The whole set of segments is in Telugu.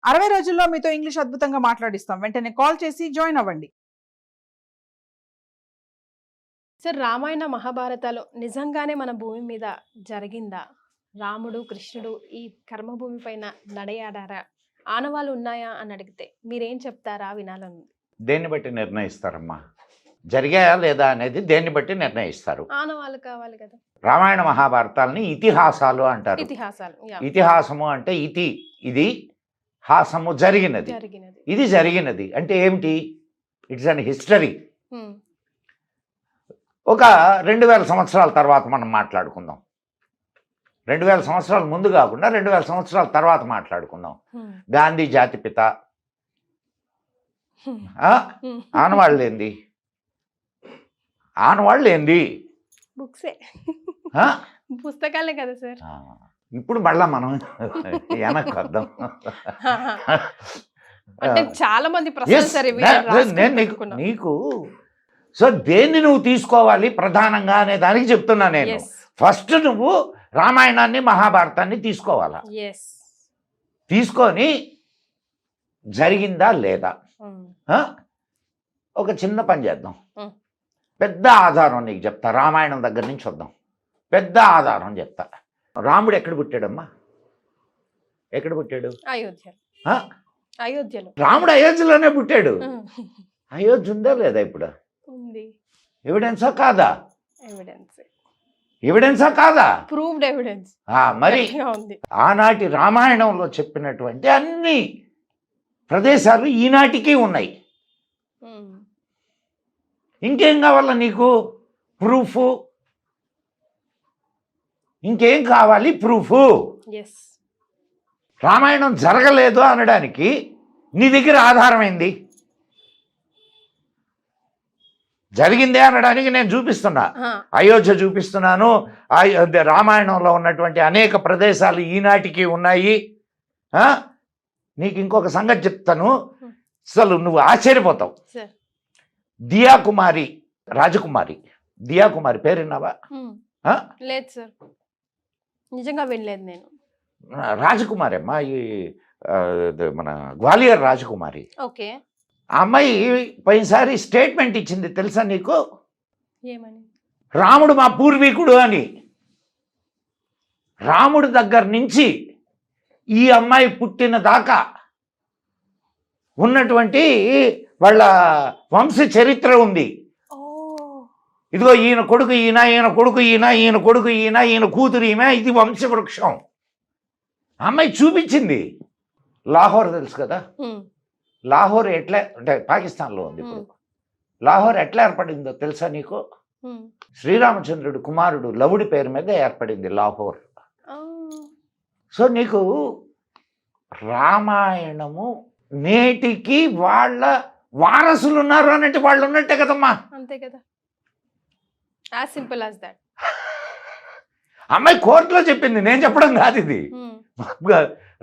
60 రోజుల్లో మీతో ఇంగ్లీష్ అద్భుతంగా మాట్లాడిస్తాం. వెంటనే కాల్ చేసి జాయిన్ అవ్వండి. సార్, రామాయణ మహాభారతాలు నిజంగానే మన భూమి మీద జరిగిందా? రాముడు కృష్ణుడు ఈ కర్మభూమి పైన నడయాడారా? ఆనవాళ్ళు ఉన్నాయా అని అడిగితే మీరేం చెప్తారా? వినాలని. దేన్ని బట్టి నిర్ణయిస్తారమ్మా? జరిగాయా లేదా అనేది దేన్ని బట్టి నిర్ణయిస్తారు? ఆనవాళ్ళు కావాలి కదా. రామాయణ మహాభారతాలని ఇతిహాసాలు అంటారు. ఇతిహాసాలు. ఇతిహాసము అంటే ఇది హాసము జరిగినది. ఇది జరిగినది అంటే ఏమిటి? It's an history. ఒక 2000 సంవత్సరాల తర్వాత మనం మాట్లాడుకుందాం. 2000 సంవత్సరాల ముందు కాకుండా 2000 సంవత్సరాల తర్వాత మాట్లాడుకుందాం. గాంధీ జాతిపిత. ఆనవాళ్ళు ఏంది? ఆనవాళ్ళు ఏంది? బుక్సే, పుస్తకాలే కదా సార్. ఇప్పుడు మళ్ళా మనం వెనక్కి వద్దాం. అంటే చాలా మంది నీకు సో దేన్ని నువ్వు తీసుకోవాలి ప్రధానంగా అనే దానికి చెప్తున్నా నేను. ఫస్ట్ నువ్వు రామాయణాన్ని మహాభారతాన్ని తీసుకోవాలా? తీసుకొని జరిగిందా లేదా? ఒక చిన్న పని చేద్దాం. పెద్ద ఆధారం నీకు చెప్తా. రామాయణం దగ్గర నుంచి వద్దాం. పెద్ద ఆధారం చెప్తా. రాముడు ఎక్కడ పుట్టాడమ్మా? ఎక్కడ పుట్టాడు? అయోధ్యలో. రాముడు అయోధ్యలోనే పుట్టాడు. అయోధ్య ఉందా లేదా ఇప్పుడు? ఎవిడెన్సా కాదా? ఎవిడెన్సా కాదా? Proved evidence. మరి ఆనాటి రామాయణంలో చెప్పినటువంటి అన్ని ప్రదేశాలు ఈనాటికి ఉన్నాయి. ఇంకేం కావాలా నీకు? ప్రూఫ్. ఇంకేం కావాలి? ప్రూఫ్. రామాయణం జరగలేదు అనడానికి నీ దగ్గర ఆధారం ఏంది? జరిగిందే అనడానికి నేను చూపిస్తున్నా. అయోధ్య చూపిస్తున్నాను. రామాయణంలో ఉన్నటువంటి అనేక ప్రదేశాలు ఈనాటికి ఉన్నాయి. నీకు ఇంకొక సంగతి చెప్తాను, అసలు నువ్వు ఆశ్చర్యపోతావు. దియాకుమారి, రాజకుమారి, దియాకుమారి పేరు విన్నావా? లేదు సార్, నిజంగా వినలేదు నేను. రాజకుమారి అమ్మా, ఈ మన గ్వాలియర్ రాజకుమారి. ఓకే. ఆ అమ్మాయి పోయినసారి స్టేట్మెంట్ ఇచ్చింది తెలుసా నీకు? ఏమని? రాముడు మా పూర్వీకుడు అని. రాముడి దగ్గర నుంచి ఈ అమ్మాయి పుట్టిన దాకా ఉన్నటువంటి వాళ్ళ వంశ చరిత్ర ఉంది. ఇదిగో ఈయన కొడుకు ఈయన, ఈయన కొడుకు ఈయన, ఈయన కొడుకు ఈయన, ఈయన కూతురు ఈమె, ఇది వంశవృక్షం. అమ్మాయి చూపించింది. లాహోర్ తెలుసు కదా? లాహోర్ ఎట్లా అంటే పాకిస్తాన్లో ఉంది ఇప్పుడు. లాహోర్ ఎట్లా ఏర్పడిందో తెలుసా నీకు? శ్రీరామచంద్రుడు కుమారుడు లవుడి పేరు మీద ఏర్పడింది లాహోర్. సో నీకు రామాయణము నేటికి వాళ్ళ వారసులు ఉన్నారు అన్నట్టు వాళ్ళు ఉన్నట్టే కదమ్మా. అంతే కదా. As simple as that. అమ్మాయి కోర్టులో చెప్పింది, నేను చెప్పడం కాదు ఇది.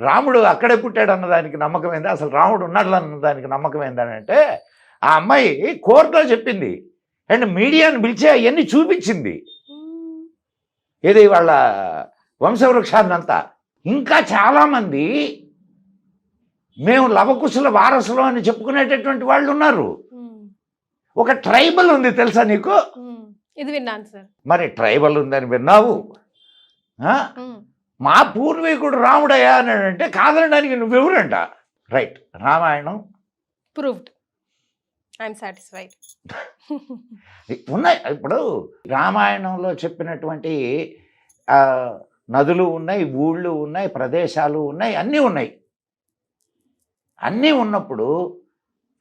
రాముడు అక్కడే పుట్టాడు అన్నదానికి నమ్మకం ఏంది? అసలు రాముడు ఉన్నాడు అన్నదానికి నమ్మకం ఏందని అంటే ఆ అమ్మాయి కోర్టులో చెప్పింది. అండ్ మీడియాని పిలిచి అవన్నీ చూపించింది. ఏది వాళ్ళ వంశవృక్షాన్నంతా. ఇంకా చాలామంది మేము లవకుశుల వారసులు అని చెప్పుకునేటటువంటి వాళ్ళు ఉన్నారు. ఒక ట్రైబల్ ఉంది తెలుసా నీకు? ఇది విన్నాను సార్. మరి ట్రైబల్ ఉందని విన్నావు. మా పూర్వీకుడు రాముడయ్యా అని అంటే కాదనడానికి నువ్వెవరంట? Right. Ramayanam proved. I'm satisfied. ఉన్నాయి. ఇప్పుడు రామాయణంలో చెప్పినటువంటి నదులు ఉన్నాయి, ఊళ్ళు ఉన్నాయి, ప్రదేశాలు ఉన్నాయి, అన్నీ ఉన్నాయి. అన్నీ ఉన్నప్పుడు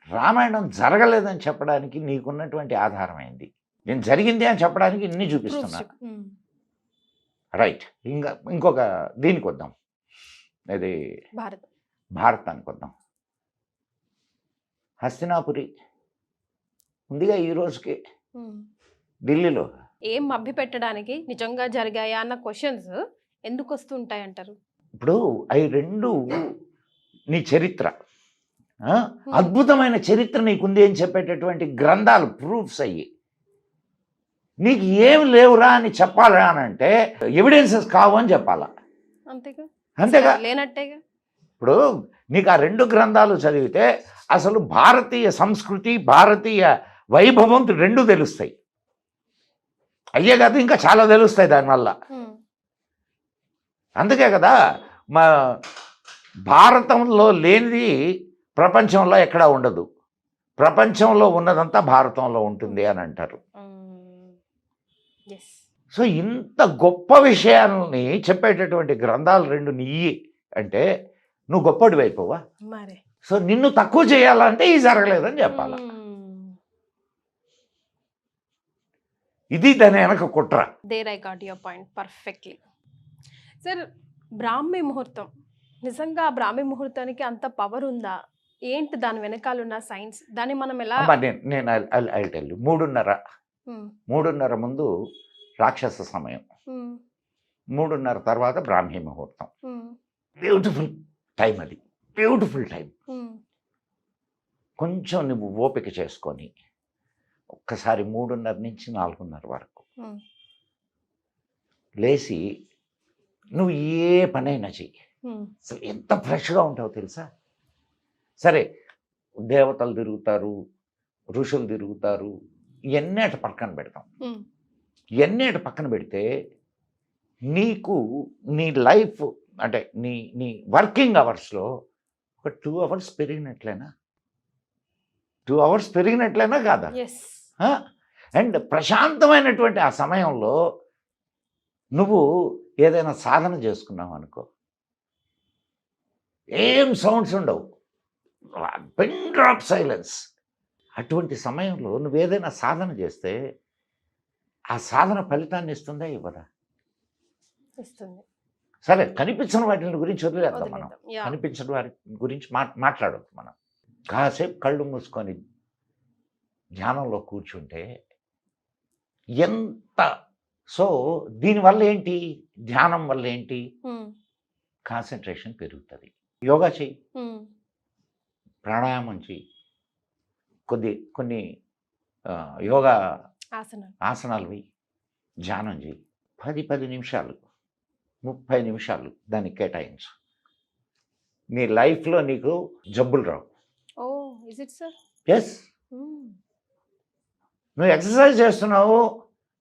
రామాయణం జరగలేదని చెప్పడానికి నీకున్నటువంటి ఆధారం ఏంది? నేను జరిగింది అని చెప్పడానికి ఇన్ని చూపిస్తున్నా. రైట్. ఇంకొక దీనికి వద్దాం. ఇది భారతానికి వద్దాం. హస్తినాపురి ఉందిగా ఈ రోజుకి ఢిల్లీలో. ఏం మభ్య పెట్టడానికి నిజంగా జరిగాయా అన్న క్వశ్చన్స్ ఎందుకు వస్తుంటాయి అంటారు? ఇప్పుడు అవి రెండు నీ చరిత్ర, అద్భుతమైన చరిత్ర నీకుంది అని చెప్పేటటువంటి గ్రంథాలు, ప్రూఫ్స్ అయ్యి. నీకు ఏం లేవురా అని చెప్పాలా అని అంటే ఎవిడెన్సెస్ కావు అని చెప్పాలా. అంతేగా. అంతేగా. లేనట్టేగా. ఇప్పుడు నీకు ఆ 2 గ్రంథాలు చదివితే అసలు భారతీయ సంస్కృతి భారతీయ వైభవం 2 తెలుస్తాయి. అయ్యే కాదు ఇంకా చాలా తెలుస్తాయి దానివల్ల. అందుకే కదా మా భారతంలో లేనిది ప్రపంచంలో ఎక్కడా ఉండదు, ప్రపంచంలో ఉన్నదంతా భారతంలో ఉంటుంది అని అంటారు. సో ఇంత గొప్ప విషయాలని చెప్పేటటువంటి గ్రంథాలు 2 నీయి అంటే నువ్వు గొప్పడి అయిపోవా? మరి సో నిన్ను తక్కువ చేయాలంటే ఇది జరగలేదని చెప్పాలా? ఇది దాని వెనక కుట్ర. There I got your point perfectly. Sir, బ్రాహ్మీ ముహూర్తం నిజంగా ఆ బ్రాహ్మీ ముహూర్తానికి అంత పవర్ ఉందా? ఏంటి దాని వెనకాల ఉన్న సైన్స్? దాన్ని మనం ఎలా? నేను ఐ టెల్ యు. 3:30 ముందు రాక్షస సమయం, 3:30 తర్వాత బ్రాహ్మీ ముహూర్తం. బ్యూటిఫుల్ టైం, అది బ్యూటిఫుల్ టైం. కొంచెం నువ్వు ఓపిక చేసుకొని ఒక్కసారి 3:30 నుంచి 4:30 వరకు లేచి నువ్వు ఏ పనైనా చెయ్యి. అసలు ఎంత ఫ్రెష్గా ఉంటావో తెలుసా? సరే, దేవతలు తిరుగుతారు, ఋషులు తిరుగుతారు, ఇవన్నీ అటు పక్కన పెడతాం. ఇవన్నీ అటు పక్కన పెడితే నీకు నీ లైఫ్ అంటే నీ వర్కింగ్ అవర్స్లో ఒక 2 అవర్స్ పెరిగినట్లేనా? 2 అవర్స్ పెరిగినట్లేనా కాదా? అండ్ ప్రశాంతమైనటువంటి ఆ సమయంలో నువ్వు ఏదైనా సాధన చేసుకున్నావు అనుకో, ఏం సౌండ్స్ ఉండవు, పిన్ డ్రాప్ సైలెన్స్. అటువంటి సమయంలో నువ్వు ఏదైనా సాధన చేస్తే ఆ సాధన ఫలితాన్ని ఇస్తుందా ఇవ్వదా? ఇస్తుంది. సరే, కనిపించిన వాటి గురించి వదిలేద్దాం మనం. కనిపించిన వారి గురించి మాట్లాడొద్దు మనం. కాసేపు కళ్ళు మూసుకొని ధ్యానంలో కూర్చుంటే ఎంత సో దీనివల్ల ఏంటి? ధ్యానం వల్ల ఏంటి? కాన్సన్ట్రేషన్ పెరుగుతుంది. యోగా చెయ్యి, ప్రాణాయామం చెయ్యి, కొన్ని యోగా ఆసనాలు వెయ్యి, ధ్యానం చెయ్యి. 10 నిమిషాలు 30 నిమిషాలు దానికి కేటాయించు. నీ లైఫ్లో నీకు జబ్బులు రావు. ఎస్, నువ్వు ఎక్సర్సైజ్ చేస్తున్నావు,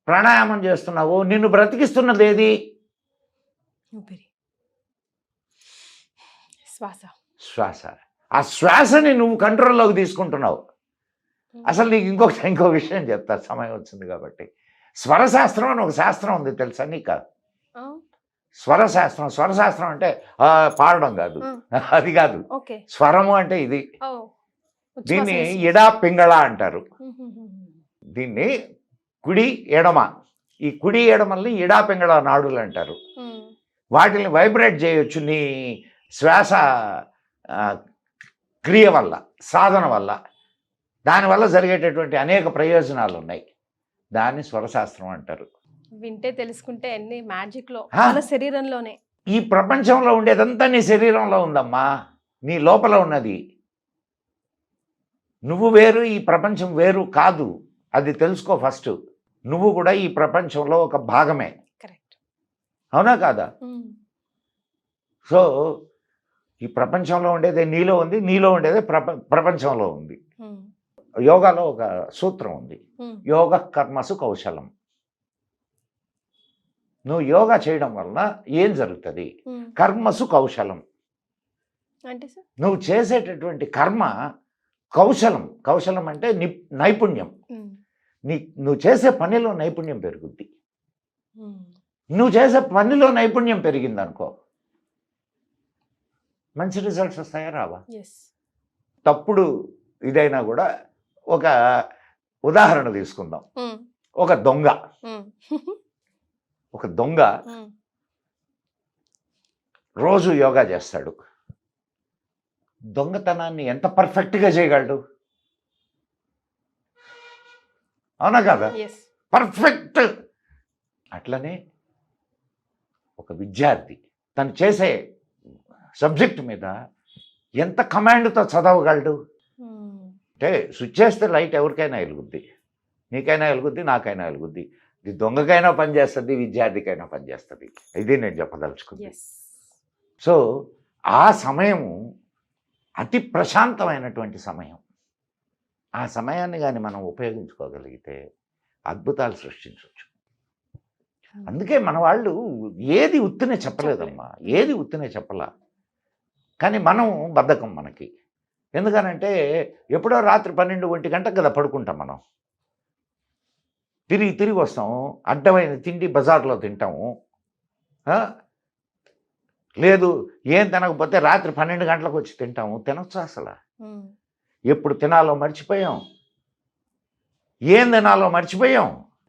ప్రాణాయామం చేస్తున్నావు, నిన్ను బ్రతికిస్తున్నది ఏది? శ్వాస. ఆ శ్వాసని నువ్వు కంట్రోల్లోకి తీసుకుంటున్నావు. అసలు నీకు ఇంకో విషయం చెప్తా, సమయం వచ్చింది కాబట్టి. స్వరశాస్త్రం అని ఒక శాస్త్రం ఉంది, తెలుసా నీకు? స్వరశాస్త్రం అంటే పాడడం కాదు, అది కాదు. స్వరము అంటే ఇది. దీన్ని ఎడా పింగళ అంటారు. దీన్ని కుడి ఎడమ, ఈ కుడి ఎడమల్ని ఎడా పింగళ నాడులు అంటారు. వాటిని వైబ్రేట్ చేయొచ్చు నీ శ్వాస క్రియ వల్ల, సాధన వల్ల. దానివల్ల జరిగేటటువంటి అనేక ప్రయోజనాలు ఉన్నాయి. దాన్ని స్వరశాస్త్రం అంటారు. వింటే తెలుసుకుంటే అన్ని మ్యాజిక్ లో మన శరీరంలోనే. ఈ ప్రపంచంలో ఉండేదంతా నీ శరీరంలో ఉందమ్మా, నీ లోపల ఉన్నది. నువ్వు వేరు, ఈ ప్రపంచం వేరు కాదు. అది తెలుసుకో ఫస్ట్. నువ్వు కూడా ఈ ప్రపంచంలో ఒక భాగమే. కరెక్ట్, అవునా కాదా? సో ఈ ప్రపంచంలో ఉండేదే నీలో ఉంది, నీలో ఉండేదే ప్రపంచంలో ఉంది. యోగాలో ఒక సూత్రం ఉంది, యోగ కర్మసు కౌశలం. నువ్వు యోగా చేయడం వల్ల ఏం జరుగుతుంది? కర్మసు కౌశలం. అంటే నువ్వు చేసేటటువంటి కర్మ కౌశలం. కౌశలం అంటే నైపుణ్యం. నువ్వు చేసే పనిలో నైపుణ్యం పెరుగుద్ది. నువ్వు చేసే పనిలో నైపుణ్యం పెరిగిందనుకో, మంచి రిజల్ట్స్ వస్తాయా రావా? తప్పుడు ఇదైనా కూడా ఒక ఉదాహరణ తీసుకుందాం. ఒక దొంగ రోజు యోగా చేస్తాడు. దొంగతనాన్ని ఎంత పర్ఫెక్ట్గా చేయగలడు? అవునా కదా? పర్ఫెక్ట్. అట్లనే ఒక విద్యార్థి తను చేసే సబ్జెక్ట్ మీద ఎంత కమాండ్తో చదవగలడు? అంటే స్విచ్ చేస్తే లైట్ ఎవరికైనా వెలుగుద్ది, నీకైనా వెలుగుద్ది, నాకైనా వెలుగుద్ది. ఇది దొంగకైనా పనిచేస్తుంది, విద్యార్థికైనా పనిచేస్తుంది. ఇది నేను చెప్పదలుచుకుంది. సో ఆ సమయము అతి ప్రశాంతమైనటువంటి సమయం. ఆ సమయాన్ని కానీ మనం ఉపయోగించుకోగలిగితే అద్భుతాలు సృష్టించవచ్చు. అందుకే మన వాళ్ళు ఏది ఉత్తినే చెప్పలేదమ్మా, ఏది ఉత్తినే చెప్పలా. కానీ మనం బద్ధకం మనకి. ఎందుకనంటే ఎప్పుడో రాత్రి 12-1 గంటకు కదా పడుకుంటాం మనం. తిరిగి వస్తాం, అడ్డమైన తిండి బజార్లో తింటాము. లేదు ఏం తినకపోతే రాత్రి 12 గంటలకు వచ్చి తింటాము. తినొచ్చు అసలు. ఎప్పుడు తినాలో మర్చిపోయాం, ఏం తినాలో మర్చిపోయాం,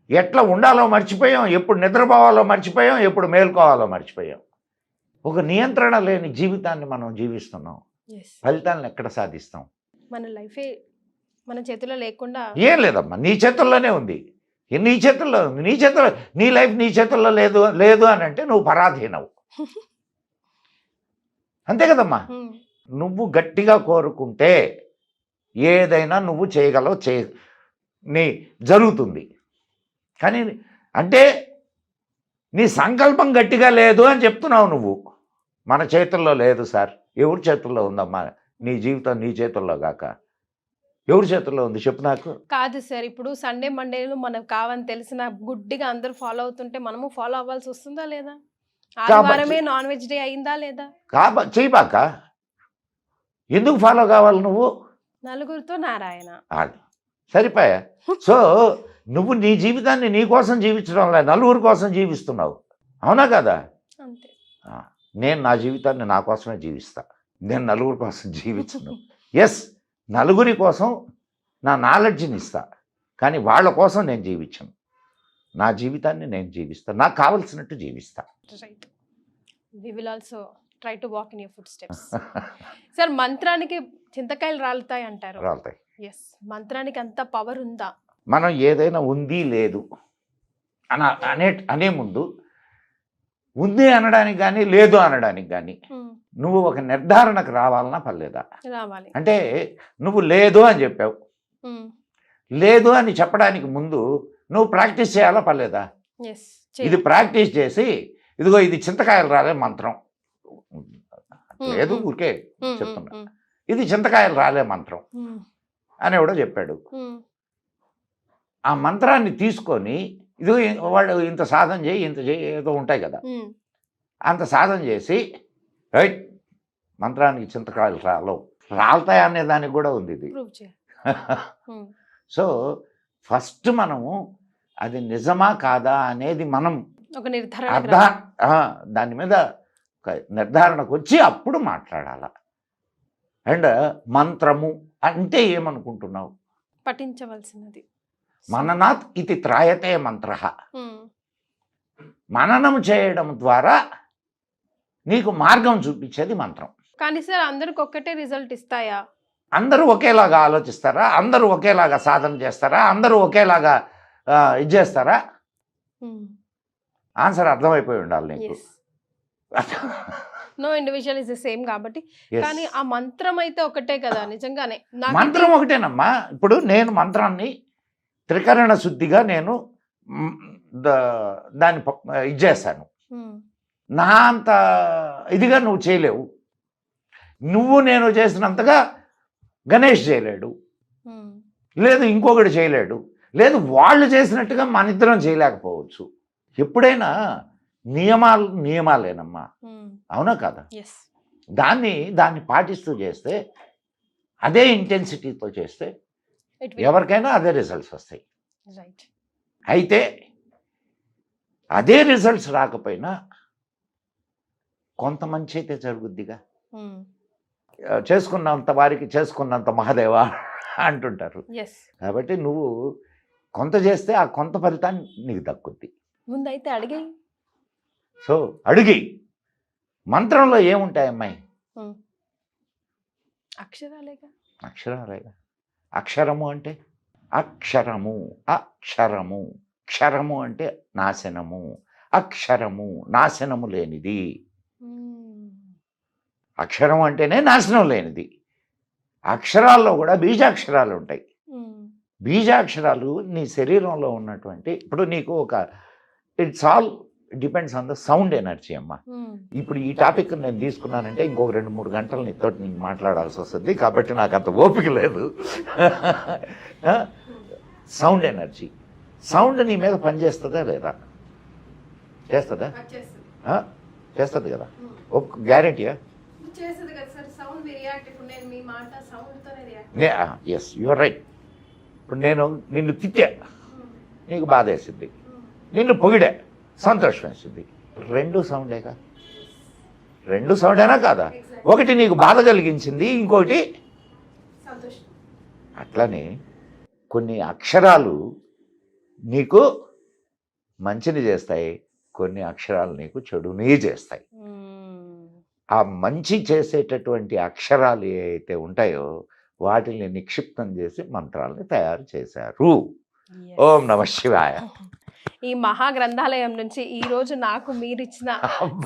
ఎట్లా ఉండాలో మర్చిపోయాం, ఎప్పుడు నిద్రపోవాలో మర్చిపోయాం, ఎప్పుడు మేల్కోవాలో మర్చిపోయాం. ఒక నియంత్రణ లేని జీవితాన్ని మనం జీవిస్తున్నాం. ఫలితాలను ఎక్కడ సాధిస్తాం? మన లైఫే మన చేతిలో లేకుండా ఏం లేదమ్మా, నీ చేతుల్లోనే ఉంది. నీ చేతుల్లో ఉంది. నీ లైఫ్ నీ చేతుల్లో లేదు అని అంటే నువ్వు పరాధీనవు. అంతే కదమ్మా. నువ్వు గట్టిగా కోరుకుంటే ఏదైనా నువ్వు చేయగలవు, నీ జరుగుతుంది. కానీ అంటే నీ సంకల్పం గట్టిగా లేదు అని చెప్తున్నావు నువ్వు. మన చేతుల్లో లేదు సార్. ఎవరి చేతుల్లో ఉందమ్మా? నీ జీవితం నీ చేతుల్లో కాక ఎవరి చేతుల్లో ఉంది చెప్పు నాకు. కాదు సార్, ఇప్పుడు సండే మండేలు మనకు కావని తెలిసిన గుడ్డిగా అందరూ ఫాలో అవుతుంటే మనము ఫాలో అవ్వాల్సి వస్తుందా లేదా? ఆదివారమే నాన్ వెజ్ డే అయిందా లేదా? చేయబాక. ఎందుకు ఫాలో కావాలి నువ్వు? నలుగురితో నారాయణ సరిపోయా. సో నువ్వు నీ జీవితాన్ని నీ కోసం జీవించడం లేదు, నలుగురి కోసం జీవిస్తున్నావు. అవునా కదా? అంతే. నేను నా జీవితాన్ని నా కోసమే జీవిస్తా, నేను నలుగురి కోసం జీవించను. ఎస్, నలుగురి కోసం నా నాలెడ్జ్ని ఇస్తా, కానీ వాళ్ళ కోసం నేను జీవించను. నా జీవితాన్ని నేను జీవిస్తాను, నాకు కావలసినట్టు జీవిస్తా. Right. We will also try to walk in your footsteps. Sir, మంత్రానికి చింతకాయలు రాలుతాయి అంటారు. రాలుతాయి. ఎస్, మంత్రానికి అంత పవర్ ఉందా? మనం ఏదైనా ఉంది లేదు అనే ముందు ఉంది అనడానికి కానీ లేదు అనడానికి కానీ నువ్వు ఒక నిర్ధారణకు రావాలన్నా పర్లేదా? రావాలి. అంటే నువ్వు లేదు అని చెప్పావు, లేదు అని చెప్పడానికి ముందు నువ్వు ప్రాక్టీస్ చేయాలా పర్లేదా? ఇది ప్రాక్టీస్ చేసి ఇదిగో ఇది చింతకాయలు రాలే మంత్రం లేదు, ఊరికే చెప్తున్నా, ఇది చింతకాయలు రాలే మంత్రం అని ఎవడో చెప్పాడు. ఆ మంత్రాన్ని తీసుకొని ఇది వాళ్ళు ఇంత సాధన చేయి ఇంత చేయి ఏదో ఉంటాయి కదా, అంత సాధన చేసి రైట్ మంత్రానికి చింతకాయలు రాలుతాయి అనే దానికి కూడా ఉంది ఇది. సో ఫస్ట్ మనము అది నిజమా కాదా అనేది మనం ఒక దాని మీద నిర్ధారణకు వచ్చి అప్పుడు మాట్లాడాల. అండ్ మంత్రము అంటే ఏమనుకుంటున్నావు? పఠించవలసినది. మననాత్ ఇది త్రాయతే మంత్ర. మననం చేయడం ద్వారా నీకు మార్గం చూపించేది మంత్రం. కానీ సార్, అందరికి ఒక్కటే రిజల్ట్ ఇస్తాయా? అందరూ ఒకేలాగా ఆలోచిస్తారా? అందరూ ఒకేలాగా సాధన చేస్తారా? అందరూ ఒకేలాగా ఇది చేస్తారా? ఆన్సర్ అర్థమైపోయి ఉండాలి నీకు. No individual is the same కాబట్టి. కానీ ఆ మంత్రం అయితే ఒకటే కదా నిజంగానే. మంత్రం ఒకటేనమ్మా. ఇప్పుడు నేను మంత్రాన్ని త్రికరణ శుద్ధిగా నేను దాన్ని ఇది చేశాను. నా అంత ఇదిగా నువ్వు చేయలేవు. నువ్వు నేను చేసినంతగా గణేష్ చేయలేడు, లేదు ఇంకొకటి చేయలేడు, లేదు వాళ్ళు చేసినట్టుగా మన ఇద్దరం చేయలేకపోవచ్చు. ఎప్పుడైనా నియమాలేనమ్మా, అవునా కదా? దాన్ని పాటిస్తూ చేస్తే, అదే ఇంటెన్సిటీతో చేస్తే ఎవరికైనా అదే రిజల్ట్స్ వస్తాయి. అయితే అదే రిజల్ట్స్ రాకపోయినా కొంత మంచి అయితే జరుగుద్దిగా. చేసుకున్నంత వారికి చేసుకున్నంత మహాదేవా అంటుంటారు. కాబట్టి నువ్వు కొంత చేస్తే ఆ కొంత ఫలితాన్ని నీకు దక్కుద్ది. ముందైతే అడిగి సో అడిగి మంత్రంలో ఏముంటాయి అమ్మాయి? అక్షరాలేగా. అక్షరము అంటే అక్షరము, అక్షరము, క్షరము అంటే నాశనము, అక్షరము నాశనము లేనిది. అక్షరం అంటేనే నాశనం లేనిది. అక్షరాల్లో కూడా బీజాక్షరాలు ఉంటాయి. బీజాక్షరాలు నీ శరీరంలో ఉన్నటువంటి, ఇప్పుడు నీకు ఒక it's all depends on the sound energy అమ్మా. ఇప్పుడు ఈ టాపిక్ నేను తీసుకున్నానంటే ఇంకొక 2-3 గంటలు నీతో నేను మాట్లాడాల్సి వస్తుంది, కాబట్టి నాకు అంత ఓపిక లేదు. సౌండ్ ఎనర్జీ, సౌండ్ నీ మీద పనిచేస్తుందా లేదా? చేస్తుందా? చేస్తుంది కదా, గ్యారెంటీయా? Yes, your right. ఇప్పుడు నేను నిన్ను తిట్టా, నీకు బాధ వేసింది, నిన్ను పొగిడా, సంతోషం వేసింది. 2 సౌండేగా, 2 సౌండేనా కాదా? ఒకటి నీకు బాధ కలిగించింది, ఇంకోటి అట్లనే కొన్ని అక్షరాలు నీకు మంచిని చేస్తాయి, కొన్ని అక్షరాలు నీకు చెడుని చేస్తాయి. ఆ మంచి చేసేటటువంటి అక్షరాలు ఏవైతే ఉంటాయో వాటిని నిక్షిప్తం చేసి మంత్రాలని తయారు చేశారు. ఓం నమ శివాయ. ఈ మహా గ్రంథాలయం నుంచి ఈ రోజు నాకు మీరిచ్చిన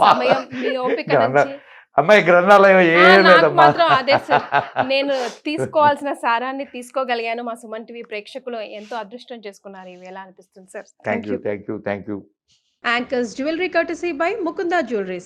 సమయం, మీ ఓపిక నుంచి అమ్మాయి గ్రంథాలయం ఏం లేదమ్మా. మాత్రం అదే సార్, నేను తీసుకోవాల్సిన సారాన్ని తీసుకోగలిగాను. మా సుమన్ టీవీ ప్రేక్షకులు ఎంతో అదృష్టం చేసుకున్నారు. ఇవి ఎలా అనిపిస్తుంది sir? Thank you. Anchors Jewelry courtesy by Mukunda Jewelries.